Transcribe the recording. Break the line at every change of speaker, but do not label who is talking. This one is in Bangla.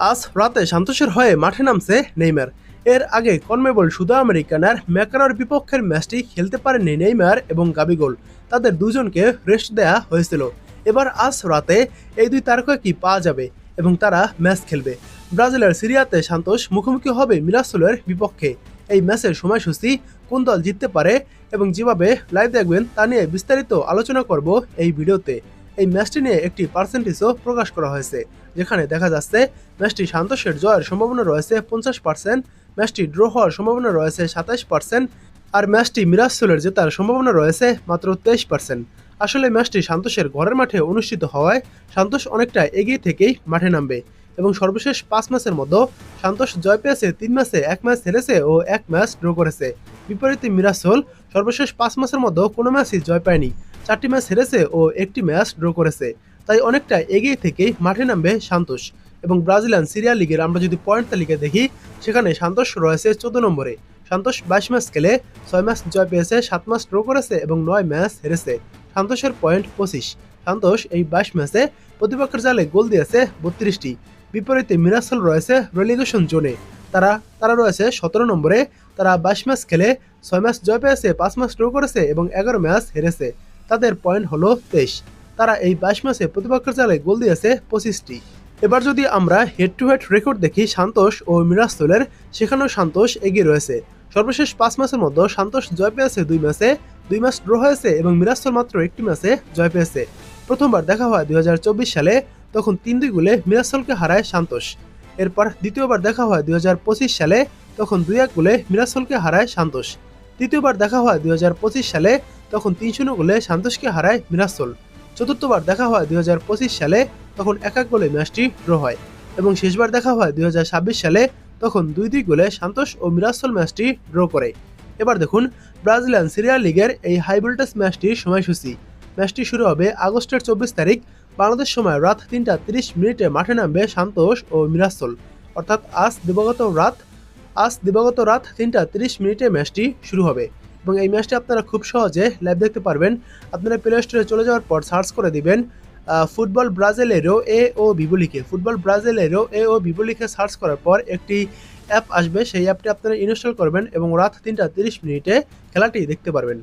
আজ রাতে সান্তোসের হয়ে মাঠে নামছে নেইমার। এর আগে কনমেবল সুদা আমেরিকানার ম্যাকারার বিপক্ষের ম্যাচটি খেলতে পারেননি নেইমার এবং গাবিগোল। তাদের দুজনকে রেস্ট দেয়া হয়েছিল। এবার আজ রাতে এই দুই তারকা কি পাওয়া যাবে এবং তারা ম্যাচ খেলবে। ব্রাজিলের সিরিয়াতে সান্তোস মুখোমুখি হবে মিরাসোলের বিপক্ষে। এই ম্যাচের সময়সূচি, কোন দল জিততে পারে এবং যেভাবে লাইভ দেখবেন তা নিয়ে বিস্তারিত আলোচনা করব এই ভিডিওতে। এই ম্যাচটি নিয়ে একটি পার্সেন্টেজও প্রকাশ করা হয়েছে, যেখানে দেখা যাচ্ছে ম্যাচটি সান্তোসের জয়ের সম্ভাবনা রয়েছে 50%, ম্যাচটি ড্র হওয়ার সম্ভাবনা রয়েছে 27%, আর ম্যাচটি মিরাসোলের জেতার সম্ভাবনা রয়েছে মাত্র 23%। আসলে ম্যাচটি সান্তোসের ঘরের মাঠে অনুষ্ঠিত হওয়ায় সান্তোস অনেকটা এগিয়ে থেকেই মাঠে নামবে এবং সর্বশেষ 5 ম্যাচের মধ্যে সান্তোস জয় পেয়েছে 3 ম্যাচে, 1 ম্যাচ হেরেছে ও 1 ম্যাচ ড্র করেছে। বিপরীতে মিরাসোল সর্বশেষ 5 ম্যাচের মধ্যে কোনো ম্যাচই জয় পায়নি, 4টি ম্যাচ হেরেছে ও 1টি ম্যাচ ড্র করেছে। তাই অনেকটা এগিয়ে থেকেই মাঠে নামবে সান্তোস। এবং ব্রাজিলিয়ান সিরিয়া লিগের আমরা যদি পয়েন্ট তালিকা দেখি, সেখানে সান্তোস রয়েছে 14 নম্বরে। সান্তোস 22 ম্যাচ খেলে 6 ম্যাচ জয় পেয়েছে, 7 ম্যাচ ড্র করেছে এবং 9 ম্যাচ হেরেছে। সান্তোসের পয়েন্ট 25। সান্তোস এই 22 ম্যাচে প্রতিপক্ষের জালে গোল দিয়েছে 32টি। বিপরীতে মিরাসোল রয়েছে রেলিগেশন জোনে। তারা রয়েছে 17 নম্বরে। তারা 22 ম্যাচ খেলে 6 ম্যাচ জয় পেয়েছে, 5 ম্যাচ ড্র করেছে এবং 11 ম্যাচ হেরেছে। তাদের পয়েন্ট হলো 23। তারা এই 22 ম্যাচে প্রতিপক্ষের জালে গোল দিয়েছে 25টি। এবার যদি আমরা হেড টু হেড রেকর্ড দেখি সান্তোস ও মিরাসোলের, সেখানেও সান্তোস এগিয়ে রয়েছে। সর্বশেষ 5 ম্যাচের মধ্যে সান্তোস জয় পেয়েছে 2 ম্যাচে, 2 ম্যাচ ড্র হয়েছে এবং মিরাসোল মাত্র 1টি ম্যাচে জয় পেয়েছে। প্রথমবার দেখা হয় 2024 সালে, তখন 3-2 গোলে মিরাসোলকে হারায় সান্তোস। এরপর দ্বিতীয়বার দেখা হয় 2025 সালে, তখন 2-1 গোলে মিরাসোলকে হারায় সান্তোস। তৃতীয়বার দেখা হয় 2025 সালে, তখন 3-0 গোলে সান্তোসকে হারায় মিরাসোল। চতুর্থবার দেখা হয় 2025 সালে, তখন 1-1 গোলে ম্যাচটি ড্র হয়। এবং শেষবার দেখা হয় 2026 সালে, তখন 2-2 গোলে সান্তোস ও মিরাসোল ম্যাচটি ড্র করে। এবার দেখুন ব্রাজিলিয়ান সিরিয়া লিগের এই হাই ভোল্টেজ ম্যাচটির সময়সূচি। ম্যাচটি শুরু হবে আগস্টের 24 তারিখ বাংলাদেশ সময় রাত 3টা 30 মিনিটে মাঠে নামবে সান্তোস ও মিরাসোল। অর্থাৎ আজ দিবাগত রাত 3টা 30 মিনিটে ম্যাচটি শুরু হবে। এবং এই ম্যাচটি আপনারা খুব সহজে লাইভ দেখতে পারবেন। আপনারা প্লে স্টোরে চলে যাওয়ার পর সার্চ করে দিবেন ফুটবল ব্রাজিলেরো এ ও ভিভো লিখে। ফুটবল ব্রাজিলেরো এ ও ভিভো লিখে সার্চ করার পর একটি অ্যাপ আসবে, সেই অ্যাপটি আপনারা ইনস্টল করবেন এবং রাত 3টা 30 মিনিটে খেলাটি দেখতে পারবেন।